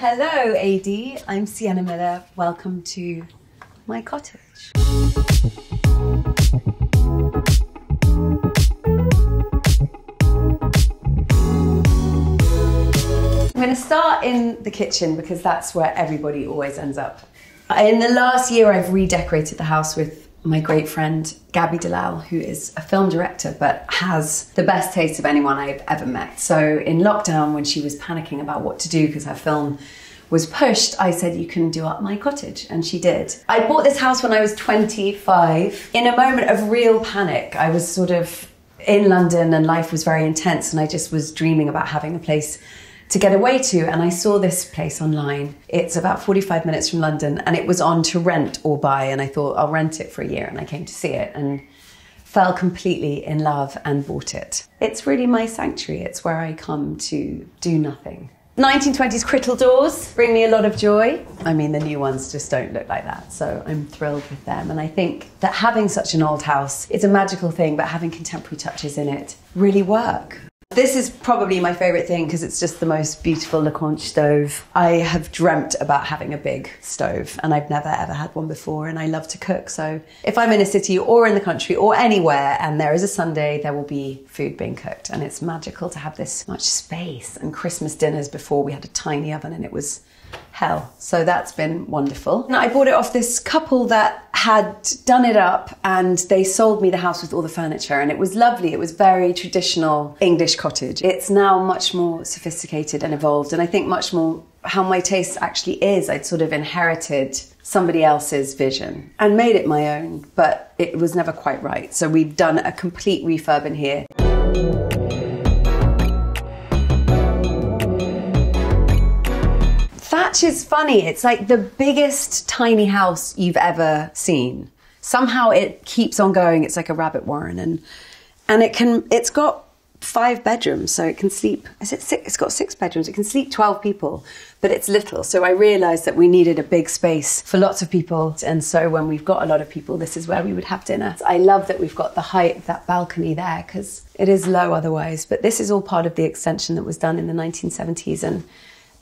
Hello, AD. I'm Sienna Miller. Welcome to my cottage. I'm going to start in the kitchen because that's where everybody always ends up. In the last year, I've redecorated the house with my great friend, Gabby Dalal, who is a film director, but has the best taste of anyone I've ever met. So in lockdown, when she was panicking about what to do because her film was pushed, I said, you can do up my cottage, and she did. I bought this house when I was 25. In a moment of real panic, I was sort of in London and life was very intense, and I just was dreaming about having a place to get away to, and I saw this place online. It's about 45 minutes from London, and it was on to rent or buy, and I thought I'll rent it for a year, and I came to see it and fell completely in love and bought it. It's really my sanctuary. It's where I come to do nothing. 1920s crittle doors bring me a lot of joy. I mean, the new ones just don't look like that, so I'm thrilled with them. And I think that having such an old house, it's a magical thing, but having contemporary touches in it really work. This is probably my favourite thing because it's just the most beautiful Leconte stove. I have dreamt about having a big stove and I've never ever had one before, and I love to cook. So if I'm in a city or in the country or anywhere and there is a Sunday, there will be food being cooked, and it's magical to have this much space. And Christmas dinners before, we had a tiny oven and it was hell. So that's been wonderful. And I bought it off this couple that had done it up, and they sold me the house with all the furniture, and it was lovely. It was very traditional English cottage. It's now much more sophisticated and evolved, and I think much more how my taste actually is. I'd sort of inherited somebody else's vision and made it my own, but it was never quite right. So we've done a complete refurb in here. Thatch is funny. It's like the biggest tiny house you've ever seen. Somehow it keeps on going. It's like a rabbit warren, and it's got 5 bedrooms, so it can sleep. It's got 6 bedrooms. It can sleep 12 people, but it's little. So I realised that we needed a big space for lots of people, and so when we've got a lot of people, this is where we would have dinner. I love that we've got the height of that balcony there because it is low otherwise. But this is all part of the extension that was done in the 1970s, and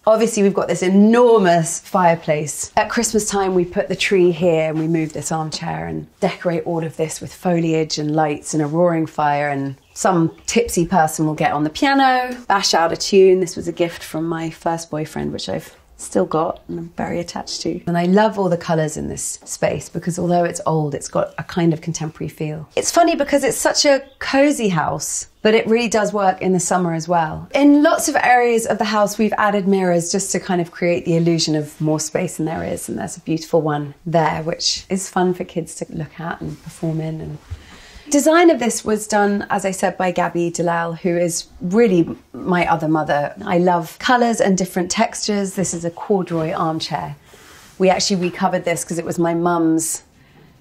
obviously, we've got this enormous fireplace. At Christmas time, we put the tree here and we move this armchair and decorate all of this with foliage and lights and a roaring fire, and some tipsy person will get on the piano, bash out a tune. This was a gift from my first boyfriend, which I've still got and I'm very attached to. And I love all the colours in this space because although it's old, it's got a kind of contemporary feel. It's funny because it's such a cosy house, but it really does work in the summer as well. In lots of areas of the house, we've added mirrors just to kind of create the illusion of more space than there is. And there's a beautiful one there, which is fun for kids to look at and perform in. And design of this was done, as I said, by Gabby Dalal, who is really my other mother. I love colours and different textures. This is a corduroy armchair. We actually recovered this because it was my mum's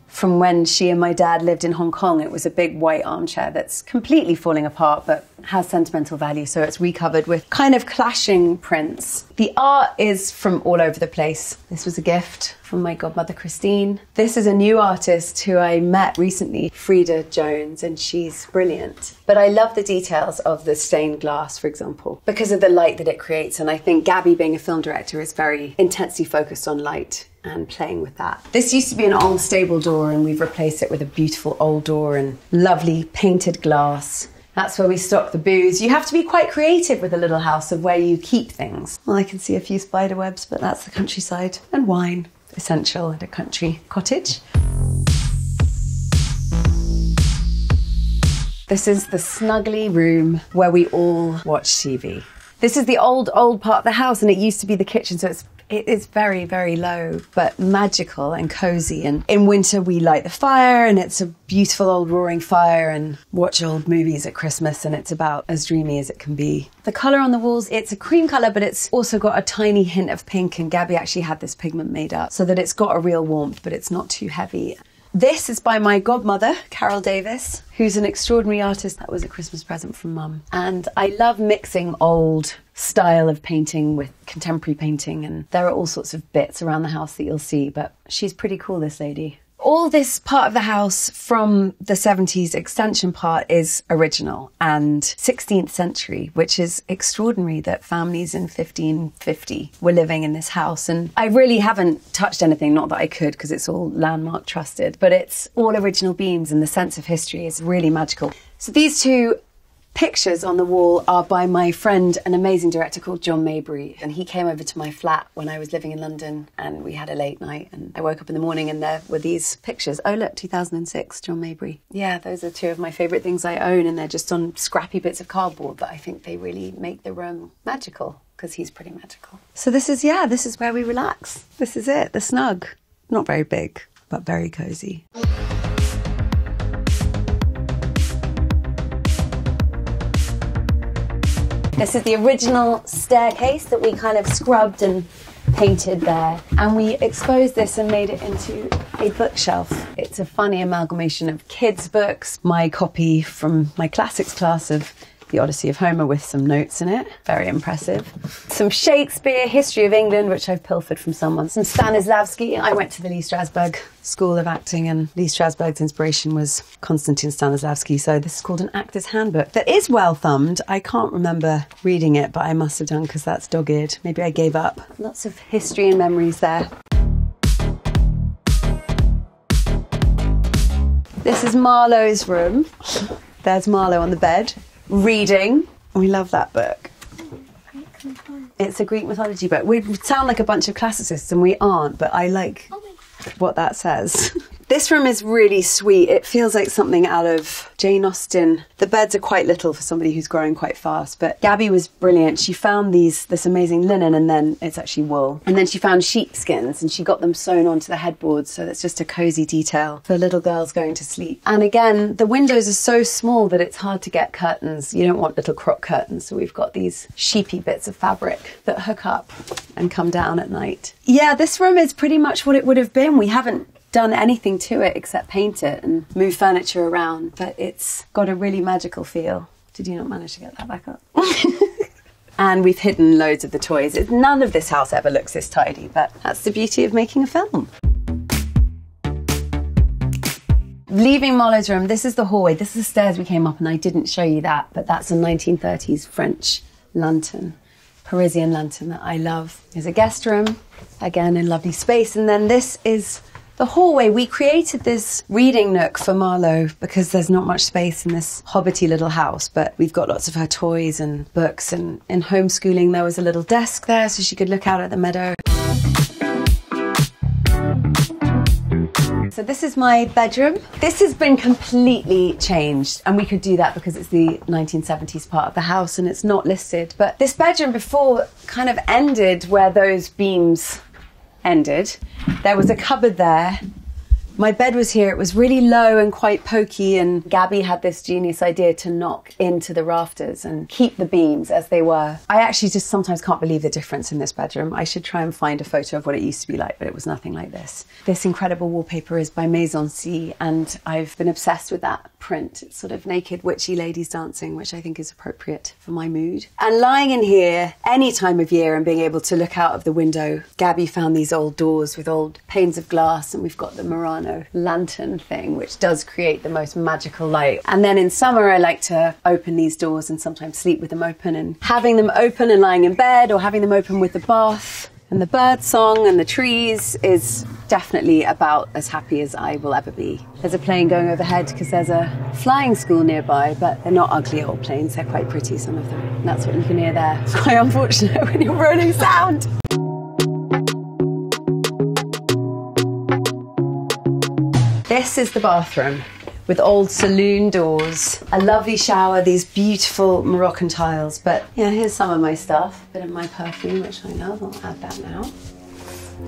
from when she and my dad lived in Hong Kong. It was a big white armchair that's completely falling apart but has sentimental value, so it's recovered with kind of clashing prints. The art is from all over the place. This was a gift from my godmother Christine. This is a new artist who I met recently, Frida Jones, and she's brilliant. But I love the details of the stained glass, for example, because of the light that it creates, and I think Gabby, being a film director, is very intensely focused on light and playing with that. This used to be an old stable door, and we've replaced it with a beautiful old door and lovely painted glass. That's where we stock the booze. You have to be quite creative with a little house of where you keep things. Well, I can see a few spider webs, but that's the countryside. And wine, essential at a country cottage. This is the snuggly room where we all watch TV. This is the old part of the house, and it used to be the kitchen, so it is very, very low, but magical and cozy. And in winter, we light the fire, and it's a beautiful old roaring fire, and watch old movies at Christmas, and it's about as dreamy as it can be. The colour on the walls, it's a cream colour, but it's also got a tiny hint of pink, and Gabby actually had this pigment made up so that it's got a real warmth, but it's not too heavy. This is by my godmother, Carol Davis, who's an extraordinary artist. That was a Christmas present from Mum. And I love mixing old style of painting with contemporary painting, and there are all sorts of bits around the house that you'll see, but she's pretty cool, this lady. all this part of the house from the 70s extension part is original and 16th century, which is extraordinary that families in 1550 were living in this house. And I really haven't touched anything, not that I could because it's all landmark trusted, but it's all original beams and the sense of history is really magical. So these two pictures on the wall are by my friend, an amazing director called John Maybury, and he came over to my flat when I was living in London and we had a late night and I woke up in the morning and there were these pictures. Oh look, 2006, John Maybury. Yeah, those are two of my favourite things I own and they're just on scrappy bits of cardboard, but I think they really make the room magical because he's pretty magical. So this is where we relax. This is it, the snug. Not very big, but very cosy. This is the original staircase that we kind of scrubbed and painted there. And we exposed this and made it into a bookshelf. It's a funny amalgamation of kids' books, my copy from my classics class of The Odyssey of Homer with some notes in it. Very impressive. Some Shakespeare, History of England, which I've pilfered from someone. Some Stanislavski. I went to the Lee Strasberg School of Acting and Lee Strasberg's inspiration was Konstantin Stanislavski. So this is called an actor's handbook that is well thumbed. I can't remember reading it, but I must have done because that's dog-eared. Maybe I gave up. Lots of history and memories there. This is Marlowe's room. There's Marlowe on the bed. Reading. We love that book. It's a Greek mythology book. We sound like a bunch of classicists and we aren't, but I like what that says. This room is really sweet. It feels like something out of Jane Austen. The beds are quite little for somebody who's growing quite fast, but Gabby was brilliant. She found this amazing linen and then it's actually wool. And then she found sheepskins and she got them sewn onto the headboards. So that's just a cozy detail for little girls going to sleep. And again, the windows are so small that it's hard to get curtains. You don't want little croc curtains. So we've got these sheepy bits of fabric that hook up and come down at night. Yeah, this room is pretty much what it would have been. We haven't done anything to it except paint it and move furniture around, but it's got a really magical feel. Did you not manage to get that back up? And we've hidden loads of the toys. None of this house ever looks this tidy, but that's the beauty of making a film. Leaving Marlowe's room, this is the hallway. This is the stairs we came up and I didn't show you that, but that's a 1930s French lantern, Parisian lantern that I love. There's a guest room, again, a lovely space. And then this is the hallway. We created this reading nook for Marlowe because there's not much space in this hobbity little house, but we've got lots of her toys and books, and in homeschooling there was a little desk there so she could look out at the meadow. So this is my bedroom. This has been completely changed and we could do that because it's the 1970s part of the house and it's not listed, but this bedroom before kind of ended where those beams ended. There was a cupboard there. My bed was here. It was really low and quite pokey, and Gabby had this genius idea to knock into the rafters and keep the beams as they were. I actually just sometimes can't believe the difference in this bedroom. I should try and find a photo of what it used to be like, but it was nothing like this. This incredible wallpaper is by Maison C, and I've been obsessed with that print. It's sort of naked witchy ladies dancing, which I think is appropriate for my mood. And lying in here any time of year and being able to look out of the window, Gabby found these old doors with old panes of glass, and we've got the Murano lantern thing, which does create the most magical light. And then in summer, I like to open these doors and sometimes sleep with them open, and having them open and lying in bed or having them open with the bath and the bird song and the trees is definitely about as happy as I will ever be. There's a plane going overhead because there's a flying school nearby, but they're not ugly old planes. They're quite pretty, some of them. And that's what you can hear there. It's quite unfortunate when you're rolling sound. This is the bathroom with old saloon doors, a lovely shower, these beautiful Moroccan tiles. But yeah, here's some of my stuff, a bit of my perfume, which I know, I'll add that now.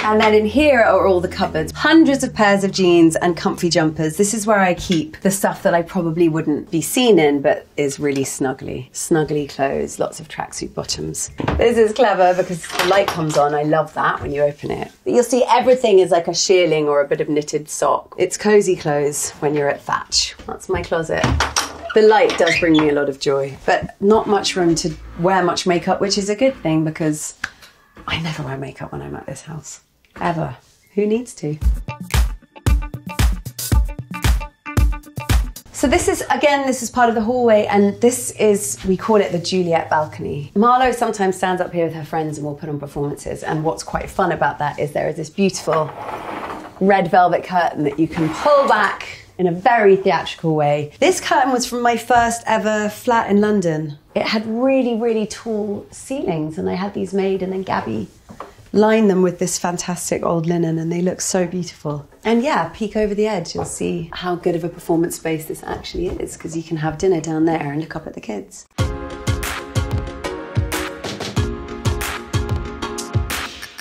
And then in here are all the cupboards. Hundreds of pairs of jeans and comfy jumpers. This is where I keep the stuff that I probably wouldn't be seen in, but is really snuggly. Snuggly clothes, lots of tracksuit bottoms. This is clever because the light comes on. I love that when you open it. But you'll see everything is like a shearling or a bit of knitted sock. It's cozy clothes when you're at Thatch. That's my closet. The light does bring me a lot of joy, but not much room to wear much makeup, which is a good thing because I never wear makeup when I'm at this house. Ever. Who needs to? So this is part of the hallway, and this is, we call it the Juliet balcony. Marlo sometimes stands up here with her friends and will put on performances, and what's quite fun about that is there is this beautiful red velvet curtain that you can pull back in a very theatrical way. This curtain was from my first ever flat in London. It had really, really tall ceilings, and I had these made, and then Gabby lined them with this fantastic old linen, and they look so beautiful. And yeah, peek over the edge, you'll see how good of a performance space this actually is, because you can have dinner down there and look up at the kids.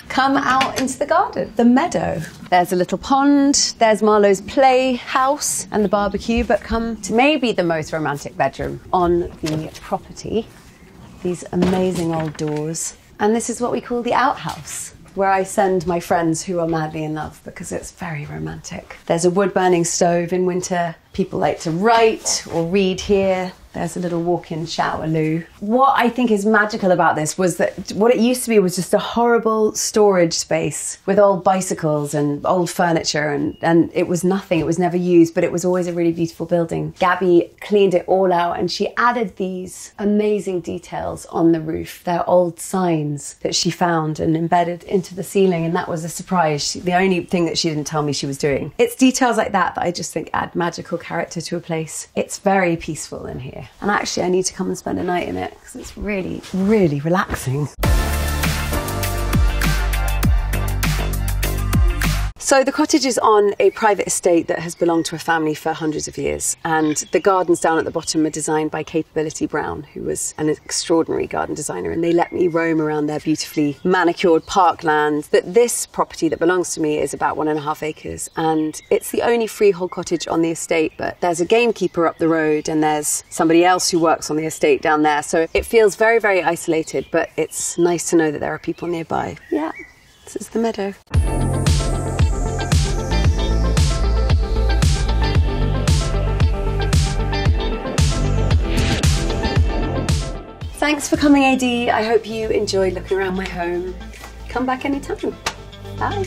Come out into the garden, the meadow. There's a little pond, there's Marlo's playhouse and the barbecue, but come to maybe the most romantic bedroom on the property. These amazing old doors. And this is what we call the outhouse, where I send my friends who are madly in love, because it's very romantic. There's a wood-burning stove in winter. People like to write or read here. There's a little walk-in shower loo. What I think is magical about this was that what it used to be was just a horrible storage space with old bicycles and old furniture, and it was nothing. It was never used, but it was always a really beautiful building. Gabby cleaned it all out, and she added these amazing details on the roof. They're old signs that she found and embedded into the ceiling, and that was a surprise. The only thing that she didn't tell me she was doing. It's details like that that I just think add magical character to a place. It's very peaceful in here. And actually, I need to come and spend a night in it because it's really, really relaxing. So the cottage is on a private estate that has belonged to a family for hundreds of years, and the gardens down at the bottom are designed by Capability Brown, who was an extraordinary garden designer, and they let me roam around their beautifully manicured parkland. But this property that belongs to me is about 1.5 acres, and it's the only freehold cottage on the estate, but there's a gamekeeper up the road and there's somebody else who works on the estate down there, so it feels very, very isolated, but it's nice to know that there are people nearby. Yeah, this is the meadow. Thanks for coming, AD. I hope you enjoyed looking around my home. Come back anytime. Bye.